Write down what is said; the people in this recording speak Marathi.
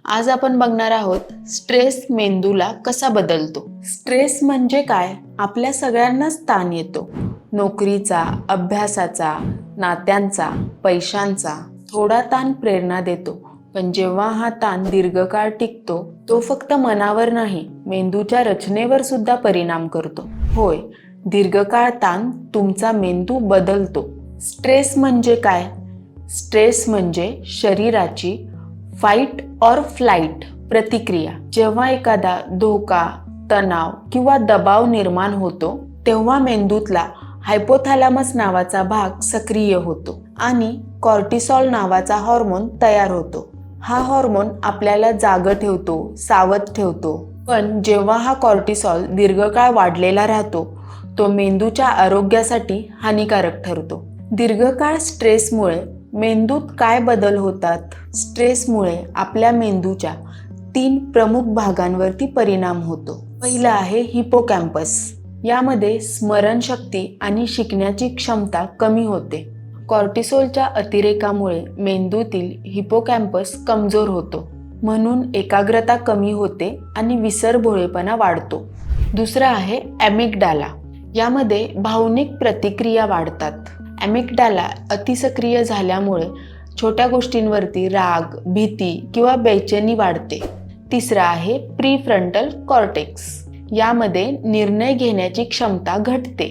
आज आपण बघणार आहोत स्ट्रेस मेंदूला कसा बदलतो। स्ट्रेस म्हणजे काय? आपल्या सगळ्यांनाच ताण येतो। नोकरीचा, अभ्यासाचा, नात्यांचा, पैशांचा। थोडा ताण प्रेरणा देतो, पण जेव्हा हा ताण दीर्घकाळ टिकतो तो फक्त मनावर नाही, मेंदूच्या रचनेवर सुद्धा परिणाम करतो। होय, दीर्घकाळ ताण तुमचा मेंदू बदलतो। स्ट्रेस म्हणजे काय? स्ट्रेस म्हणजे शरीराची फाइट और फ्लाइट प्रतिक्रिया। जेव्हा एखादा धोका, तणाव किंवा दबाव निर्माण होतो तेव्हा मेंदूतला हायपोथॅलॅमस नावाचा भाग सक्रिय होतो आणि कॉर्टिसॉल नावाचा हार्मोन तयार होतो। हा हार्मोन आपल्याला जाग ठेवतो, सावध ठेवतो। पण जेव्हा हा कॉर्टिसॉल दीर्घकाळ वाढलेला राहतो तो मेंदूच्या आरोग्यासाठी हानिकारक ठरतो। दीर्घकाळ स्ट्रेसमुळे मेंदूत काय बदल होतात? स्ट्रेसमुळे आपल्या मेंदूच्या 3 प्रमुख भागांवरती परिणाम होतो। पहिला आहे हिपोकॅम्पस। यामध्ये स्मरणशक्ती आणि शिकण्याची क्षमता कमी होते। कॉर्टिसोलच्या अतिरेकामुळे मेंदूतील हिपोकॅम्पस कमजोर होतो, म्हणून एकाग्रता कमी होते आणि विसरभोळेपणा वाढतो। दुसरा आहे ॲमिग्डाला। यामध्ये भावनिक प्रतिक्रिया वाढतात। ॲमिग्डाला अतिसक्रिय झाल्यामुळे छोट्या गोष्टींवरती राग, भीती किंवा बेचैनी वाढते। तिसरा आहे प्रीफ्रंटल कॉर्टेक्स। यामध्ये निर्णय घेण्याची क्षमता घटते।